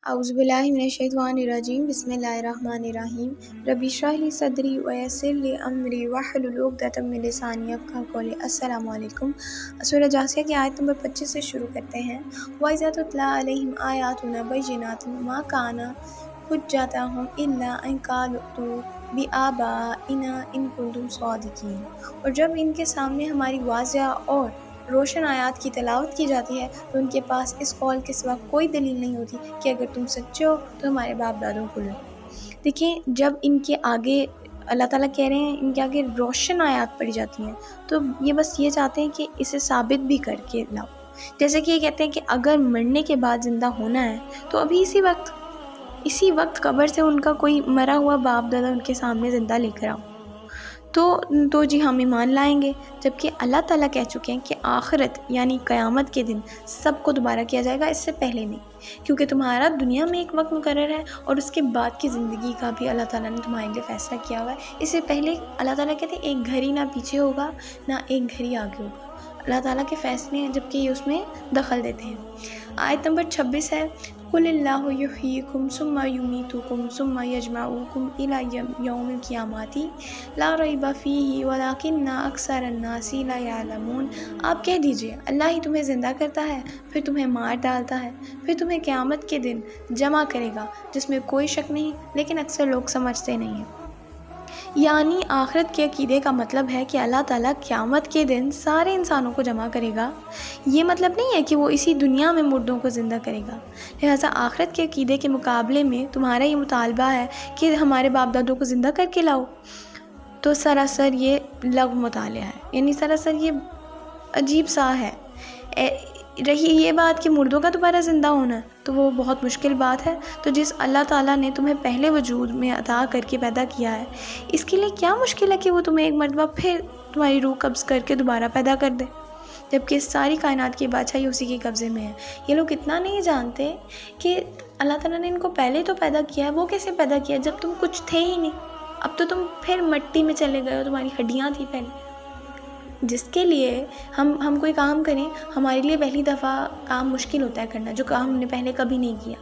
اعوذ باللہ من الشیطان الرجیم بسم اللہ الرحمن الرحیم ربی اشرح لی صدری ویسر لی امری واحلل عقدۃ من لسانی یفقہوا قولی۔ السلام علیکم۔ سورہ جاثیہ کی آیت نمبر 25 سے شروع کرتے ہیں۔ وَإِذَا تُتْلَىٰ عَلَيْهِمْ آيَاتُنَا بَيِّنَاتٍ مَا كَانَ حُجَّتُهُمْ إِلَّا أَن قَالُوا ائْتُوا بِآبَائِنَا إِن كُنتُمْ صَادِقِينَ۔ اور جب ان کے سامنے ہماری واضح اور روشن آیات کی تلاوت کی جاتی ہے تو ان کے پاس اس قول کے سوا کوئی دلیل نہیں ہوتی کہ اگر تم سچے ہو تو ہمارے باپ دادوں کو لو۔ دیکھیں، جب ان کے آگے اللہ تعالیٰ کہہ رہے ہیں، ان کے آگے روشن آیات پڑھی جاتی ہیں تو یہ بس یہ چاہتے ہیں کہ اسے ثابت بھی کر کے لاؤ۔ جیسے کہ یہ کہتے ہیں کہ اگر مرنے کے بعد زندہ ہونا ہے تو ابھی اسی وقت قبر سے ان کا کوئی مرا ہوا باپ دادا ان کے سامنے زندہ لے کر آؤ تو جی ہم ایمان لائیں گے، جبکہ اللہ تعالیٰ کہہ چکے ہیں کہ آخرت یعنی قیامت کے دن سب کو دوبارہ کیا جائے گا، اس سے پہلے نہیں، کیونکہ تمہارا دنیا میں ایک وقت مقرر ہے اور اس کے بعد کی زندگی کا بھی اللہ تعالیٰ نے تمہارے لیے فیصلہ کیا ہوا ہے۔ اس سے پہلے اللہ تعالیٰ کہتے ہیں ایک گھڑی نہ پیچھے ہوگا نہ ایک گھڑی آگے ہوگا۔ اللہ تعالیٰ کے فیصلے ہیں جبکہ یہ اس میں دخل دیتے ہیں۔ آیت نمبر 26 ہے، قُلِ اللَّهُ يُحْيِيكُمْ ثُمَّ يُمِيتُكُمْ ثُمَّ يَجْمَعُكُمْ إِلَىٰ يَوْمِ الْقِيَامَةِ لَا رَيْبَ فِيهِ وَلَٰكِنَّ أَكْثَرَ النَّاسِ لَا يَعْلَمُونَ۔ آپ کہہ دیجئے اللہ ہی تمہیں زندہ کرتا ہے، پھر تمہیں مار ڈالتا ہے، پھر تمہیں قیامت کے دن جمع کرے گا جس میں کوئی شک نہیں، لیکن اکثر لوگ سمجھتے نہیں ہیں۔ یعنی آخرت کے عقیدے کا مطلب ہے کہ اللہ تعالیٰ قیامت کے دن سارے انسانوں کو جمع کرے گا۔ یہ مطلب نہیں ہے کہ وہ اسی دنیا میں مردوں کو زندہ کرے گا۔ لہٰذا آخرت کے عقیدے کے مقابلے میں تمہارا یہ مطالبہ ہے کہ ہمارے باپ دادوں کو زندہ کر کے لاؤ، تو سراسر یہ لغو مطالعہ ہے، یعنی سراسر یہ عجیب سا ہے۔ رہی یہ بات کہ مردوں کا دوبارہ زندہ ہونا تو وہ بہت مشکل بات ہے، تو جس اللہ تعالیٰ نے تمہیں پہلے وجود میں عطا کر کے پیدا کیا ہے، اس کے لیے کیا مشکل ہے کہ وہ تمہیں ایک مرتبہ پھر تمہاری روح قبض کر کے دوبارہ پیدا کر دے، جبکہ ساری کائنات کی بادشاہی اسی کے قبضے میں ہے۔ یہ لوگ اتنا نہیں جانتے کہ اللہ تعالیٰ نے ان کو پہلے تو پیدا کیا ہے۔ وہ کیسے پیدا کیا جب تم کچھ تھے ہی نہیں؟ اب تو تم پھر مٹی میں چلے گئے ہو، تمہاری ہڈیاں تھی پہلے۔ جس کے لیے ہم کوئی کام کریں، ہمارے لیے پہلی دفعہ کام مشکل ہوتا ہے کرنا، جو کام ہم نے پہلے کبھی نہیں کیا،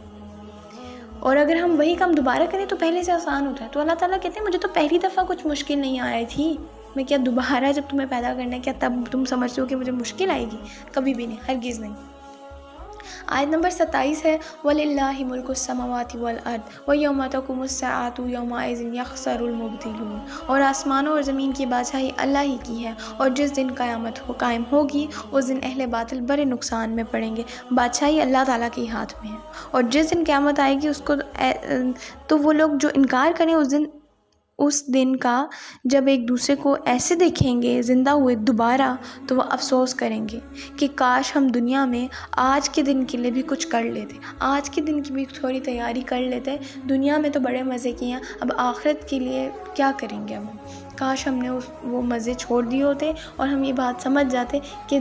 اور اگر ہم وہی کام دوبارہ کریں تو پہلے سے آسان ہوتا ہے۔ تو اللہ تعالیٰ کہتے ہیں مجھے تو پہلی دفعہ کچھ مشکل نہیں آئی تھی، میں کیا دوبارہ جب تمہیں پیدا کرنا ہے کیا تب تم سمجھتے ہو کہ مجھے مشکل آئے گی؟ کبھی بھی نہیں، ہرگز نہیں۔ آیت نمبر 27 ہے، وَلِلَّهِ مُلْكُ السَّمَاوَاتِ وَالْأَرْضِ وَيَوْمَ تَقُومُ السَّاعَةُ يَوْمَئِذٍ يَخْسَرُ الْمُبْطِلُونَ۔ اور آسمانوں اور زمین کی بادشاہی اللہ ہی کی ہے، اور جس دن قیامت قائم ہوگی اس دن اہل باطل بڑے نقصان میں پڑیں گے۔ بادشاہی اللہ تعالیٰ کے ہاتھ میں ہے، اور جس دن قیامت آئے گی تو وہ لوگ جو انکار کریں اس دن کا، جب ایک دوسرے کو ایسے دیکھیں گے زندہ ہوئے دوبارہ تو وہ افسوس کریں گے کہ کاش ہم دنیا میں آج کے دن کے لیے بھی کچھ کر لیتے، آج کے دن کی بھی تھوڑی تیاری کر لیتے۔ دنیا میں تو بڑے مزے کیے ہیں، اب آخرت کے لیے کیا کریں گے ہم؟ کاش ہم نے وہ مزے چھوڑ دیے ہوتے اور ہم یہ بات سمجھ جاتے کہ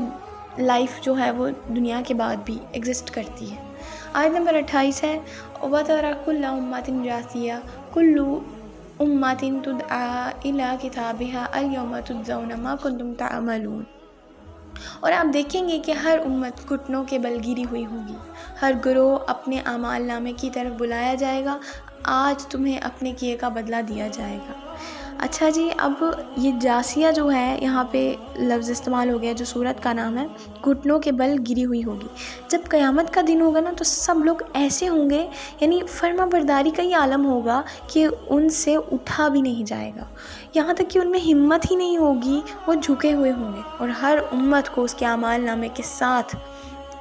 لائف جو ہے وہ دنیا کے بعد بھی ایگزسٹ کرتی ہے۔ آیت نمبر 28 ہے، وَتَرَى كُلَّ أُمَّةٍ جَاثِيَةً كُلُّ امتن تدعا الی کتابها الیوم تجزون ما کنتم تعملون۔ اور آپ دیکھیں گے کہ ہر امت گھٹنوں کے بل گری ہوئی ہوگی، ہر گروہ اپنے اعمال نامے کی طرف بلایا جائے گا، آج تمہیں اپنے کیے کا بدلہ دیا جائے گا۔ اچھا جی، اب یہ جاسیہ جو ہے یہاں پہ لفظ استعمال ہو گیا جو سورت کا نام ہے، گھٹنوں کے بل گری ہوئی ہوگی۔ جب قیامت کا دن ہوگا نا تو سب لوگ ایسے ہوں گے، یعنی فرما برداری کا یہ عالم ہوگا کہ ان سے اٹھا بھی نہیں جائے گا، یہاں تک کہ ان میں ہمت ہی نہیں ہوگی، وہ جھکے ہوئے ہوں گے، اور ہر امت کو اس کے اعمال نامے کے ساتھ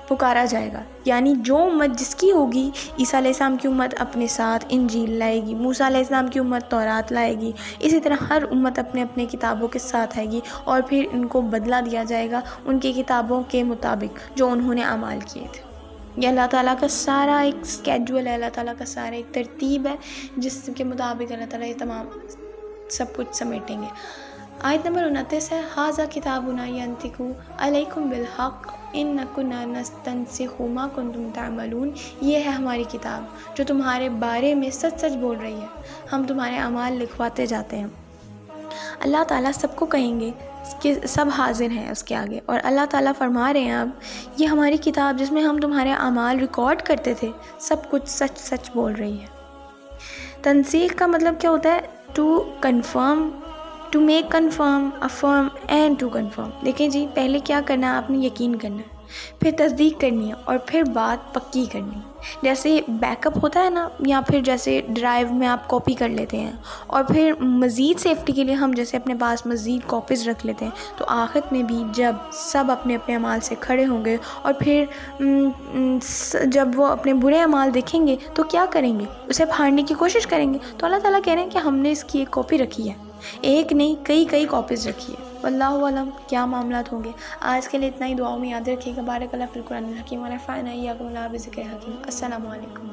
پکارا جائے گا۔ یعنی جو امت جس کی ہوگی، عیسیٰ علیہ السلام کی امت اپنے ساتھ انجیل لائے گی، موسیٰ علیہ السلام کی امت تورات لائے گی، اسی طرح ہر امت اپنے اپنے کتابوں کے ساتھ آئے گی، اور پھر ان کو بدلہ دیا جائے گا ان کی کتابوں کے مطابق جو انہوں نے اعمال کیے تھے۔ یہ اللہ تعالیٰ کا سارا ایک اسکیڈول ہے، اللہ تعالیٰ کا سارا ایک ترتیب ہے جس کے مطابق اللہ تعالیٰ یہ تمام سب کچھ سمیٹیں گے۔ آیت نمبر 29 ہے، ھذا کتابنا ینطق علیکم بالحق اِنَّا کُنَّا نَسْتَنسِخُ مَا كُنتُمْ تَعْمَلُونَ۔ یہ ہے ہماری کتاب جو تمہارے بارے میں سچ سچ بول رہی ہے، ہم تمہارے اعمال لکھواتے جاتے ہیں۔ اللہ تعالیٰ سب کو کہیں گے کہ سب حاضر ہیں اس کے آگے، اور اللہ تعالیٰ فرما رہے ہیں اب یہ ہماری کتاب جس میں ہم تمہارے اعمال ریکارڈ کرتے تھے سب کچھ سچ سچ بول رہی ہے۔ تنسیخ کا مطلب کیا ہوتا ہے؟ To confirm, to make confirm, affirm and to confirm. دیکھیں جی، پہلے کیا کرنا ہے؟ آپ نے یقین کرنا ہے، پھر تصدیق کرنی ہے، اور پھر بات پکی کرنی ہے۔ جیسے بیک اپ ہوتا ہے نا، یا پھر جیسے ڈرائیو میں آپ کاپی کر لیتے ہیں، اور پھر مزید سیفٹی کے لیے ہم جیسے اپنے پاس مزید کاپیز رکھ لیتے ہیں، تو آخرت میں بھی جب سب اپنے اپنے اعمال سے کھڑے ہوں گے، اور پھر جب وہ اپنے برے اعمال دیکھیں گے تو کیا کریں گے؟ اسے پھاڑنے کی کوشش کریں گے۔ تو اللہ تعالیٰ کہہ رہے ہیں کہ ہم نے اس کی ایک کاپی رکھی ہے، ایک نہیں کئی کاپیز رکھی ہے۔ واللہ علم کیا معاملات ہوں گے۔ آج کے لیے اتنا ہی، دعاؤں میں یاد رکھیے گا۔ بارک اللہ فی القرآن الحکیم ونفعنا ایاکم اللہ بذکر حکیم۔ السلام علیکم۔